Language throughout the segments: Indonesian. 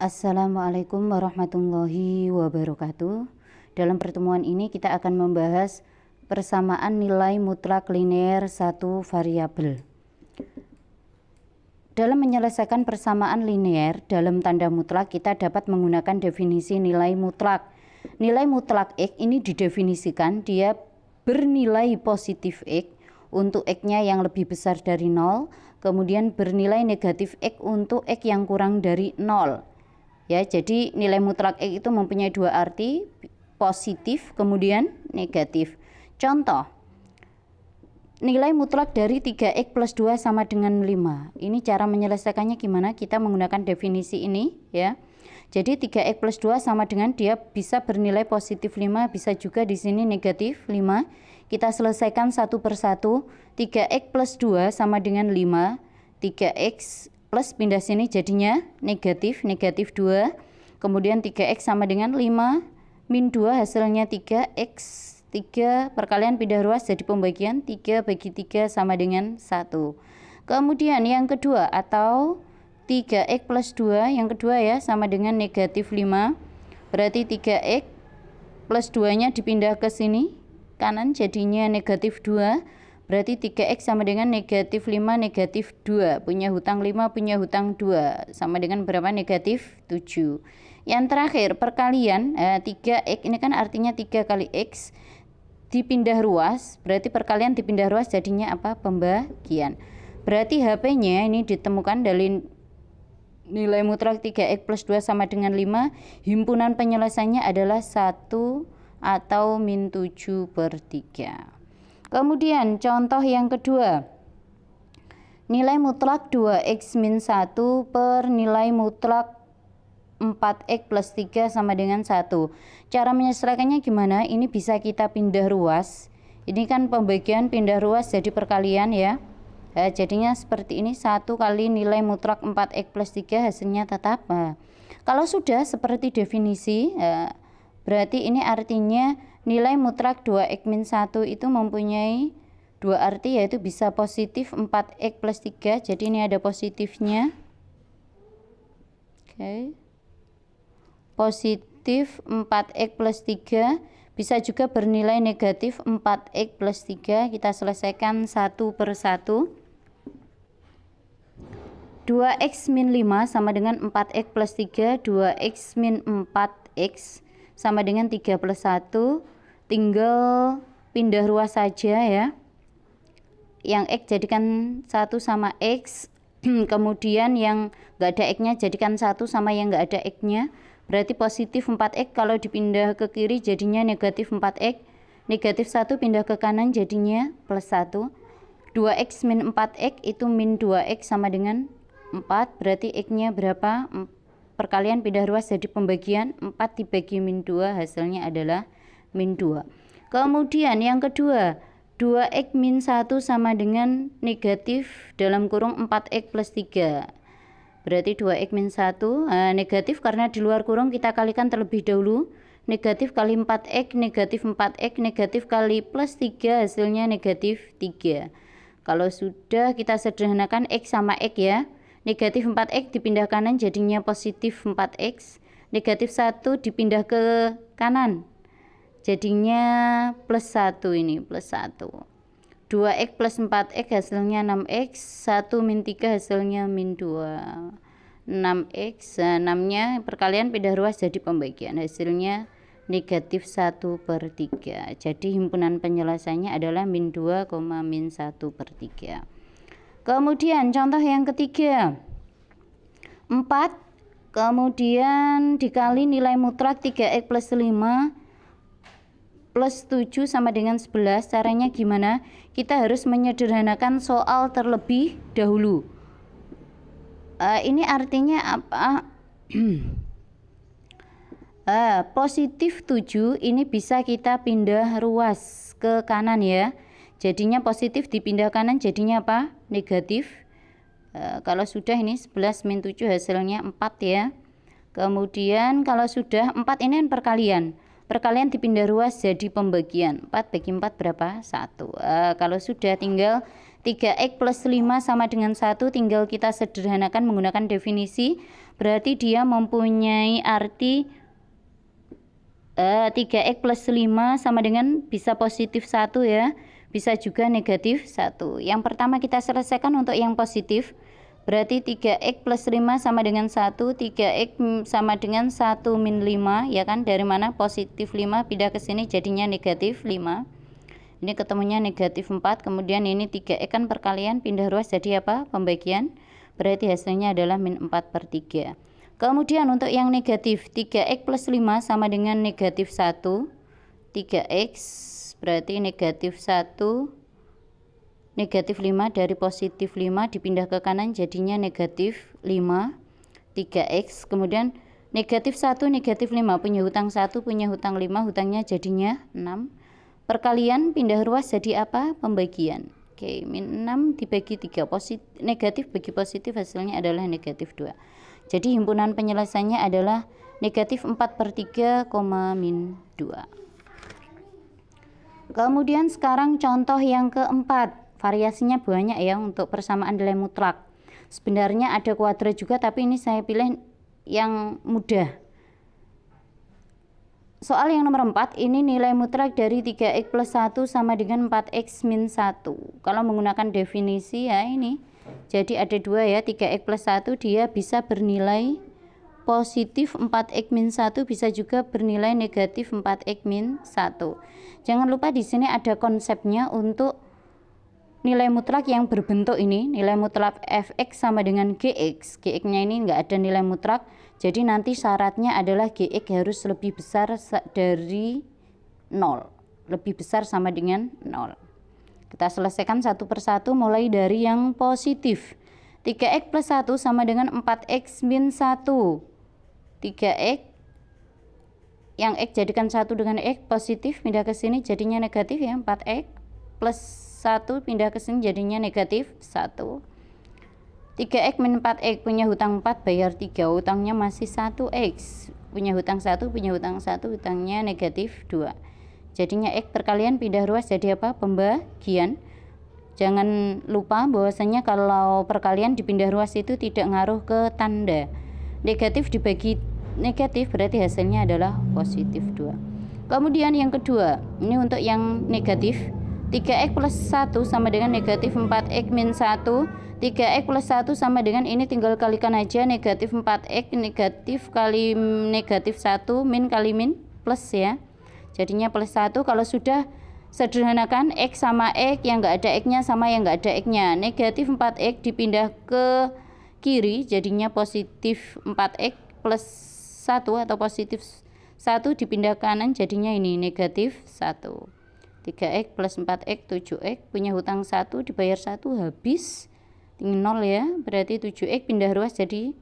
Assalamualaikum warahmatullahi wabarakatuh. Dalam pertemuan ini kita akan membahas persamaan nilai mutlak linear satu variabel. Dalam menyelesaikan persamaan linear dalam tanda mutlak, kita dapat menggunakan definisi nilai mutlak. Nilai mutlak X ini didefinisikan dia bernilai positif X untuk X-nya yang lebih besar dari 0, kemudian bernilai negatif X untuk X yang kurang dari 0. Ya, jadi nilai mutlak X itu mempunyai dua arti, positif kemudian negatif. Contoh, nilai mutlak dari 3X plus 2 sama dengan 5. Ini cara menyelesaikannya gimana? Kita menggunakan definisi ini ya. Jadi 3X plus 2 sama dengan dia bisa bernilai positif 5, bisa juga di sini negatif 5. Kita selesaikan satu persatu. 3X plus 2 sama dengan 5. 3X plus pindah sini jadinya negatif 2. Kemudian 3X sama dengan 5 min 2 hasilnya 3X. 3 perkalian pindah ruas jadi pembagian 3 bagi 3 sama dengan 1. Kemudian yang kedua atau 3X plus 2 yang kedua ya sama dengan negatif 5. Berarti 3X plus 2 nya dipindah ke sini kanan jadinya negatif 2. Berarti 3X sama dengan negatif 5 negatif 2. Punya hutang 5 punya hutang 2. Sama dengan berapa? Negatif 7. Yang terakhir perkalian 3X ini kan artinya 3 kali X dipindah ruas. Berarti perkalian dipindah ruas jadinya apa? Pembagian. Berarti HP-nya ini ditemukan dari nilai mutlak 3X plus 2 sama dengan 5. Himpunan penyelesaiannya adalah 1 atau min 7/3. Kemudian contoh yang kedua, nilai mutlak 2X min 1 per nilai mutlak 4X plus 3 sama dengan 1. Cara menyelesaikannya gimana? Ini bisa kita pindah ruas. Ini kan pembagian pindah ruas jadi perkalian ya. Jadinya seperti ini 1 kali nilai mutlak 4X plus 3 hasilnya tetap. Kalau sudah seperti definisi, berarti ini artinya nilai mutlak 2X min 1 itu mempunyai dua arti, yaitu bisa positif 4X plus 3. Jadi ini ada positifnya. Oke. Positif 4X plus 3. Bisa juga bernilai negatif 4X plus 3. Kita selesaikan satu per satu. 2X min 5 sama dengan 4X plus 3. 2X min 4X sama dengan 3 plus 1. Tinggal pindah ruas saja ya. Yang X jadikan 1 sama X. Kemudian yang nggak ada X-nya jadikan 1 sama yang nggak ada X-nya. Berarti positif 4X kalau dipindah ke kiri jadinya negatif 4X. Negatif 1 pindah ke kanan jadinya plus 1. 2X min 4X itu min 2X sama dengan 4. Berarti X-nya berapa? Perkalian pindah ruas jadi pembagian 4 dibagi min 2 hasilnya adalah min 2. Kemudian yang kedua, 2X min 1 sama dengan negatif dalam kurung 4X plus 3. Berarti 2X min 1 negatif karena di luar kurung kita kalikan terlebih dahulu. Negatif kali 4X, negatif 4X, negatif kali plus 3 hasilnya negatif 3. Kalau sudah kita sederhanakan X sama X ya. Negatif 4X dipindah kanan jadinya positif 4X. Negatif 1 dipindah ke kanan jadinya plus 1 ini, plus 1. 2X plus 4X hasilnya 6X. 1 min 3 hasilnya min 2. 6X, 6-nya perkalian pindah ruas jadi pembagian. Hasilnya negatif 1/3. Jadi himpunan penyelesaiannya adalah min 2, min 1/3. Kemudian contoh yang ketiga. 4 kemudian dikali nilai mutlak 3X plus 5 plus 7 sama dengan 11. Caranya gimana? Kita harus menyederhanakan soal terlebih dahulu. Ini artinya apa? Positif 7 ini bisa kita pindah ruas ke kanan ya. Jadinya positif dipindah kanan jadinya apa? Negatif. Kalau sudah ini 11 min 7 hasilnya 4 ya. Kemudian kalau sudah 4 ini kan perkalian. Perkalian dipindah ruas jadi pembagian. 4 bagi 4 berapa? 1. Kalau sudah tinggal 3X plus 5 sama dengan 1, tinggal kita sederhanakan menggunakan definisi berarti dia mempunyai arti 3x plus 5 sama dengan bisa positif 1 ya, bisa juga negatif 1. Yang pertama kita selesaikan untuk yang positif, berarti 3x plus 5 sama dengan 1, 3x sama dengan 1 min 5 ya kan, dari mana positif 5 pindah ke sini jadinya negatif 5. Ini ketemunya negatif 4, kemudian ini 3x kan perkalian pindah ruas jadi apa? Pembagian, berarti hasilnya adalah min 4/3. Kemudian untuk yang negatif, 3x plus 5 sama dengan negatif 1, 3x berarti negatif 1, negatif 5 dari positif 5 dipindah ke kanan jadinya negatif 5, 3x, kemudian negatif 1, negatif 5, punya hutang 1, punya hutang 5, hutangnya jadinya 6. Perkalian pindah ruas jadi apa? Pembagian. Oke, min 6 dibagi 3, negatif bagi positif hasilnya adalah negatif 2. Jadi himpunan penyelesaiannya adalah negatif 4/3, min 2. Kemudian sekarang contoh yang keempat. Variasinya banyak ya untuk persamaan nilai mutlak. Sebenarnya ada kuadrat juga, tapi ini saya pilih yang mudah. Soal yang nomor 4, ini nilai mutlak dari 3x plus 1 sama dengan 4x min 1. Kalau menggunakan definisi ya ini, jadi ada 2 ya, 3x plus 1 dia bisa bernilai positif 4x min 1, bisa juga bernilai negatif 4x min 1. Jangan lupa di sini ada konsepnya untuk nilai mutlak yang berbentuk ini, nilai mutlak fx sama dengan gx. Gx-nya ini enggak ada nilai mutlak, jadi nanti syaratnya adalah gx harus lebih besar dari 0. Lebih besar sama dengan 0. Kita selesaikan satu persatu mulai dari yang positif. 3x plus 1 sama dengan 4x min 1. 3x, yang x jadikan 1 dengan x, positif pindah ke sini jadinya negatif ya, 4x plus 1 pindah ke sini jadinya negatif 1. 3x min 4x, punya hutang 4 bayar 3, hutangnya masih 1x, punya hutang 1, punya hutang 1, hutangnya negatif 2. Jadinya x perkalian pindah ruas jadi apa? Pembagian. Jangan lupa bahwasanya kalau perkalian dipindah ruas itu tidak ngaruh ke tanda. Negatif dibagi negatif berarti hasilnya adalah positif 2. Kemudian yang kedua, ini untuk yang negatif. 3x plus 1 sama dengan negatif 4x min 1. 3x plus 1 sama dengan ini tinggal kalikan aja, negatif 4x negatif kali negatif 1 min kali min plus ya. Jadinya plus 1. Kalau sudah sederhanakan x sama x, yang enggak ada x-nya sama yang enggak ada x-nya. Negatif 4x dipindah ke kiri jadinya positif 4x plus 1 atau positif 1 dipindah ke kanan jadinya ini negatif 1. 3x plus 4x 7x, punya hutang 1 dibayar 1 habis tinggal 0 ya, berarti 7x pindah ruas jadi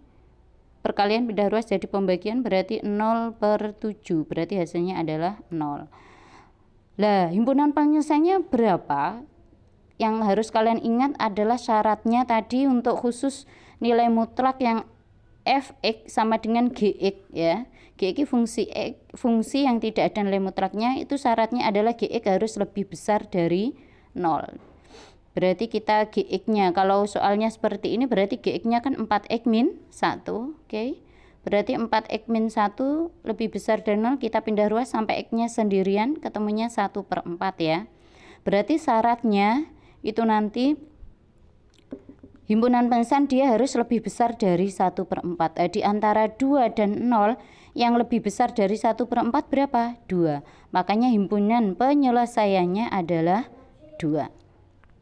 perkalian pindah ruas jadi pembagian berarti 0/7, berarti hasilnya adalah 0. Lah himpunan penyelesaiannya berapa? Yang harus kalian ingat adalah syaratnya tadi untuk khusus nilai mutlak yang fx sama dengan gx ya. Gx fungsi yang tidak ada nilai mutlaknya, itu syaratnya adalah gx harus lebih besar dari 0. Berarti kita gx-nya, kalau soalnya seperti ini berarti gx-nya kan 4x min 1. Oke. Berarti 4x min 1 lebih besar dari 0, kita pindah ruas sampai x-nya sendirian, ketemunya 1/4 ya. Berarti syaratnya itu nanti himpunan penyelesaian dia harus lebih besar dari 1/4. Di antara 2 dan 0, yang lebih besar dari 1/4 berapa? 2. Makanya himpunan penyelesaiannya adalah 2.